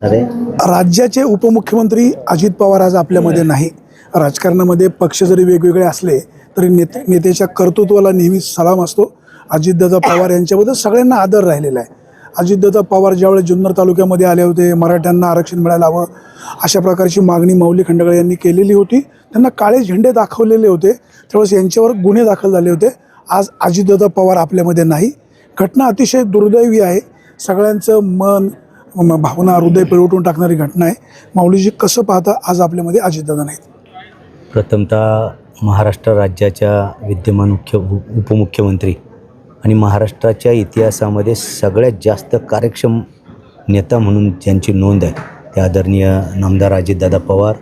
अरे राज्याचे उपमुख्यमंत्री अजित पवार आज आपल्यामध्ये नाही. राजकारणामध्ये पक्ष जरी वेगवेगळे असले तरी नेत्याच्या कर्तृत्वाला नेहमी सलाम असतो. अजितदादा पवार यांच्याबद्दल सगळ्यांना आदर राहिलेला आहे. अजितदादा पवार ज्यावेळेस जुन्नर तालुक्यामध्ये आले होते, मराठ्यांना आरक्षण मिळायला हवं अशा प्रकारची मागणी माऊली खंडेगळे यांनी केलेली होती. त्यांना काळे झेंडे दाखवलेले होते, त्यावेळेस यांच्यावर गुन्हे दाखल झाले होते. आज अजितदादा पवार आपल्यामध्ये नाही. घटना अतिशय दुर्दैवी आहे. सगळ्यांचं मन भावना हृदय पिळवटून टाकणारी घटना आहे. माऊलीजी कसं पाहता आज आपल्यामध्ये अजितदादा नाहीत? प्रथमतः महाराष्ट्र राज्याच्या विद्यमान उपमुख्यमंत्री आणि महाराष्ट्राच्या इतिहासामध्ये सगळ्यात जास्त कार्यक्षम नेता म्हणून ज्यांची नोंद आहे ते आदरणीय नामदार अजितदादा पवार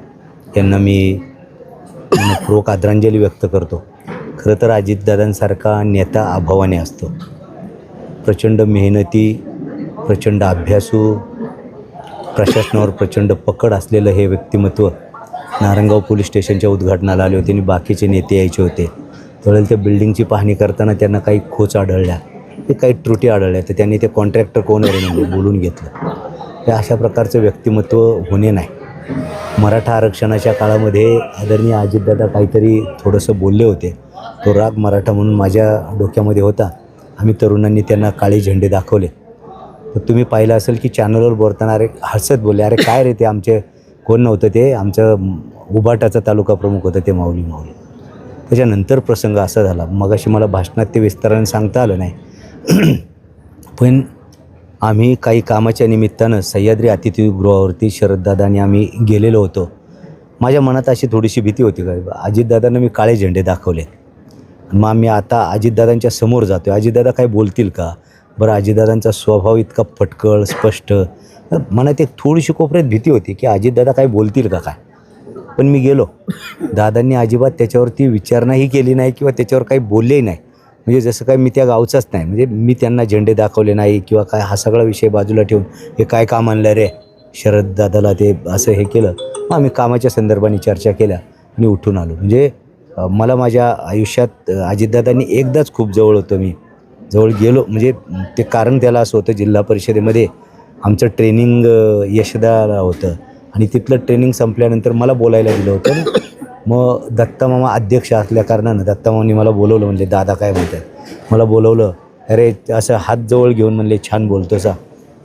यांना मी मनपूर्वक आदरांजली व्यक्त करतो. खरं तर अजितदादांसारखा नेता अभावाने असतो. प्रचंड मेहनती, प्रचंड अभ्यासू, प्रशासनावर प्रचंड पकड असलेलं हे व्यक्तिमत्व नारायणगाव पोलीस स्टेशनच्या उद्घाटनाला आले होते आणि बाकीचे नेते यायचे होते. त्यावेळेला त्या बिल्डिंगची पाहणी करताना त्यांना काही खोच आढळल्या, ते काही त्रुटी आढळल्या, तर त्यांनी ते कॉन्ट्रॅक्टर कोण आहे म्हणजे बोलून घेतलं. हे अशा प्रकारचं व्यक्तिमत्व होणे नाही. मराठा आरक्षणाच्या काळामध्ये आदरणीय अजितदादा काहीतरी थोडंसं बोलले होते. तो राग मराठा म्हणून माझ्या डोक्यामध्ये होता. आम्ही तरुणांनी त्यांना काळे झेंडे दाखवले. तर तुम्ही पाहिलं असेल की चॅनलवर बोलताना अरे हसत बोलले, अरे काय रे ते आमचे कोण नव्हतं, ते आमचं उबाटाचा तालुका प्रमुख होतं ते माऊली. त्याच्यानंतर प्रसंग असा झाला, मगाशी मला भाषणात ते विस्ताराने सांगता आलं नाही, पण आम्ही काही कामाच्या निमित्तानं सह्याद्री अतिथीगृहावरती शरददादा आणि आम्ही गेलेलो होतो. माझ्या मनात अशी थोडीशी भीती होती का अजितदादांना मी काळे झेंडे दाखवले, मग आम्ही आता अजितदादांच्या समोर जातो आहे, अजितदादा काय बोलतील का? बरं, अजितदादांचा स्वभाव इतका फटकळ स्पष्ट, मनात एक थोडीशी कोपऱ्यात भीती होती की अजितदादा काय बोलतील का काय. पण मी गेलो, दादांनी अजिबात त्याच्यावरती विचारणाही केली नाही किंवा त्याच्यावर काही बोललेही नाही. म्हणजे जसं काय मी त्या गावचाच नाही, म्हणजे मी त्यांना झेंडे दाखवले नाही किंवा काय, हा सगळा विषय बाजूला ठेवून हे काय काम आणलं रे शरददादाला ते असं हे केलं. मग आम्ही कामाच्या संदर्भाने चर्चा केल्या आणि उठून आलो. म्हणजे मला माझ्या आयुष्यात अजितदादांनी एकदाच खूप जवळ होतं, मी जवळ गेलो. म्हणजे ते कारण त्याला असं होतं, जिल्हा परिषदेमध्ये आमचं ट्रेनिंग यशदाला होतं आणि तिथलं ट्रेनिंग संपल्यानंतर मला बोलायला दिलं होतं. मग दत्तामामा अध्यक्ष असल्या कारणानं दत्तामामांनी मला बोलवलं. म्हणले दादा काय म्हणतात, मला बोलवलं. अरे असं हात जवळ घेऊन म्हणले छान बोलतोसा.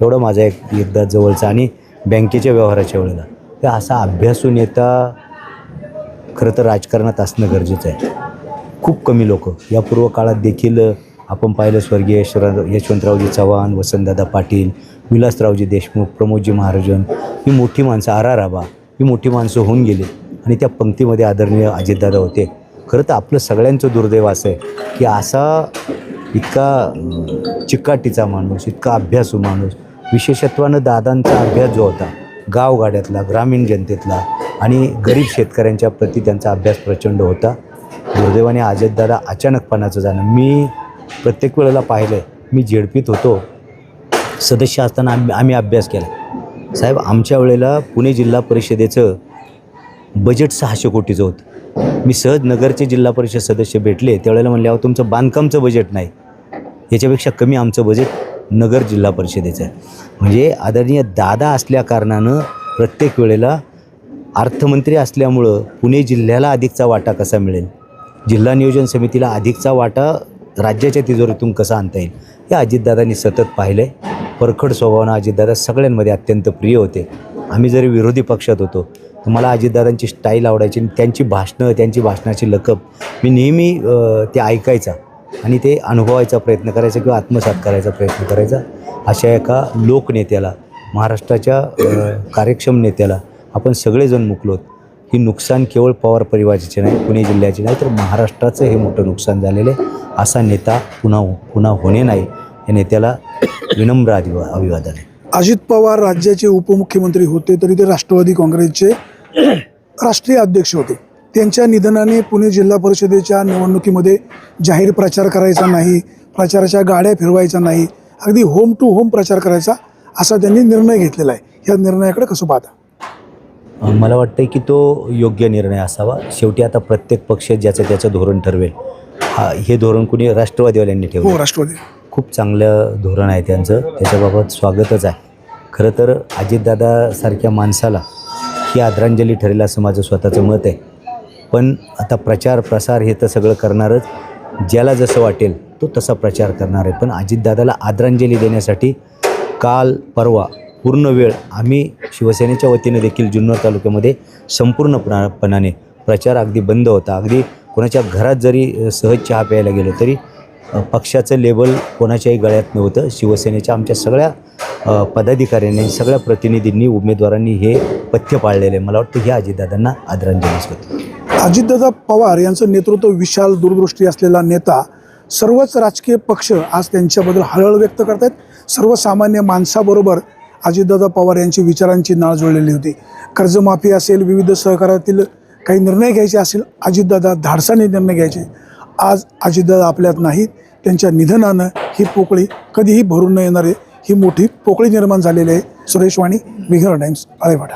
एवढं माझा एकदा जवळचा आणि बँकेच्या व्यवहाराच्या वेळेला. तर असा अभ्यासू नेता खरं तर राजकारणात असणं गरजेचं आहे. खूप कमी लोक यापूर्व काळात देखील आपण पाहिलं, स्वर्गीय यशवंतरावजी चव्हाण, वसंतदादा पाटील, विलासरावजी देशमुख, प्रमोदजी महाराजन, ही मोठी माणसं, आराराबा, ही मोठी माणसं होऊन गेली आणि त्या पंक्तीमध्ये आदरणीय अजितदादा होते. खरं तर आपलं सगळ्यांचं दुर्दैव असं आहे की असा इतका चिकाटीचा माणूस, इतका अभ्यासू माणूस, विशेषत्वानं दादांचा अभ्यास जो होता गावगाड्यातला, ग्रामीण जनतेतला आणि गरीब शेतकऱ्यांच्या प्रती त्यांचा अभ्यास प्रचंड होता. दुर्दैवाने अजितदादा अचानकपणाचं जाणं. मी प्रत्येक वेळेला पाहिलं आहे. मी झेडपीत होतो, सदस्य असताना आम्ही अभ्यास केला. साहेब, आमच्या वेळेला पुणे जिल्हा परिषदेचं बजेट 600 कोटीचं होतं. मी सहज नगरचे जिल्हा परिषद सदस्य भेटले, त्यावेळेला म्हणले अहो तुमचं बांधकामचं बजेट नाही, याच्यापेक्षा कमी आमचं बजेट नगर जिल्हा परिषदेचं आहे. म्हणजे आदरणीय दादा असल्या कारणानं प्रत्येक वेळेला अर्थमंत्री असल्यामुळं पुणे जिल्ह्याला अधिकचा वाटा कसा मिळेल, जिल्हा नियोजन समितीला अधिकचा वाटा राज्याच्या तिजोरीतून कसा आणता येईल, हे अजितदादांनी सतत पाहिलं आहे. परखड स्वभावानं अजितदादा सगळ्यांमध्ये अत्यंत प्रिय होते. आम्ही जरी विरोधी पक्षात होतो तर मला अजितदादांची स्टाईल आवडायची, त्यांची भाषणं, त्यांची भाषणाची लकब मी नेहमी ते ऐकायचा आणि ते अनुभवायचा प्रयत्न करायचा किंवा आत्मसात करायचा प्रयत्न करायचा. अशा एका लोकनेत्याला, महाराष्ट्राच्या कार्यक्षम नेत्याला आपण सगळेजण मुकलोत. ही नुकसान केवळ पवार परिवाराचे नाही, पुणे जिल्ह्याचे नाही, तर महाराष्ट्राचं हे मोठं नुकसान झालेलं आहे. असा नेता पुन्हा होणे नाही, या नेत्याला विनम्र अभिवादन आहे. अजित पवार राज्याचे उपमुख्यमंत्री होते तरी ते राष्ट्रवादी काँग्रेसचे राष्ट्रीय अध्यक्ष होते. त्यांच्या निधनाने पुणे जिल्हा परिषदेच्या निवडणुकीमध्ये जाहीर प्रचार करायचा नाही, प्रचाराच्या गाड्या फिरवायचा नाही, अगदी होम टू होम प्रचार करायचा असा त्यांनी निर्णय घेतलेला आहे. या निर्णयाकडे कसं पाहता? मला वाटतं की तो योग्य निर्णय असावा. शेवटी आता प्रत्येक पक्ष ज्याचं त्याचं धोरण ठरवेल. हे धोरण कुणी राष्ट्रवादीवाल्यांनी ठेवलं. हो, राष्ट्रवादी खूप चांगलं धोरण आहे त्यांचं, त्याच्याबाबत स्वागतच आहे. खरं तर अजितदादासारख्या माणसाला ही आदरांजली ठरेल असं माझं स्वतःचं मत आहे. पण आता प्रचार प्रसार हे तर सगळं करणारच, ज्याला जसं वाटेल तो तसा प्रचार करणार आहे. पण अजितदादाला आदरांजली देण्यासाठी काल परवा पूर्ण वेळ आम्ही शिवसेनेच्या वतीने देखील जुन्नर तालुक्यामध्ये संपूर्णपणाने प्रचार अगदी बंद होता. अगदी कोणाच्या घरात जरी सहज चहा प्यायला गेलो तरी पक्षाचं लेबल कोणाच्याही गळ्यात नव्हतं. शिवसेनेच्या आमच्या सगळ्या पदाधिकाऱ्यांनी, सगळ्या प्रतिनिधींनी, उमेदवारांनी हे पथ्य पाळलेलं आहे. मला वाटतं हे अजितदादांना आदरांजलीच होती. अजितदादा पवार यांचं नेतृत्व विशाल दूरदृष्टी असलेला नेता. सर्वच राजकीय पक्ष आज त्यांच्याबद्दल हळहळ व्यक्त करत आहेत. सर्वसामान्य माणसाबरोबर अजितदादा पवार यांची विचारांची नाळ जुळलेली होती. कर्जमाफी असेल, विविध सहकारातील काही निर्णय घ्यायचे असेल, अजितदादा धाडसाने निर्णय घ्यायचे. आज अजितदादा आपल्यात नाहीत. त्यांच्या निधनानं ही पोकळी कधीही भरून न येणारे ही मोठी पोकळी निर्माण झालेली आहे. सुरेश वाणी, विघ्नर टाइम्स, आळेवाडा.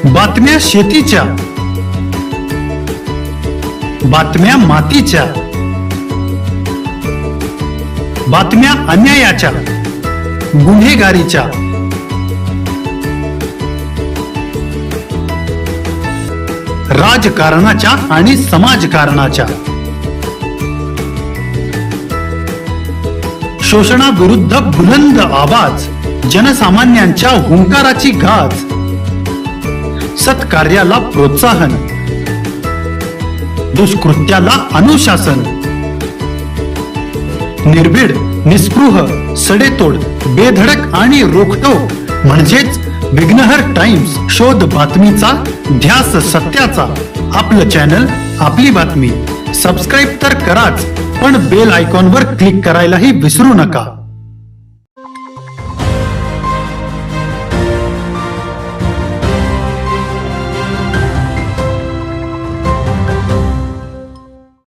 बातम्या शेतीच्या, बातम्या मातीच्या, बातम्या अन्यायाच्या, गुन्हेगारीच्या, राजकारणाच्या आणि समाजकारणाच्या, शोषणाविरुद्ध बुलंद आवाज, जनसामान्यांच्या हुंकाराची गाज, सत्कार्याला प्रोत्साहन, दुष्कृत्याला अनुशासन, निर्भीड, निस्पृह, सडेतोड, बेधडक आणि रोखटोक म्हणजेच विघ्नहर टाइम्स. शोध बातमीचा, ध्यास सत्याचा. आपलं चॅनल, आपली बातमी. सबस्क्राईब तर कराच, पण बेल आयकॉनवर क्लिक करायलाही विसरू नका.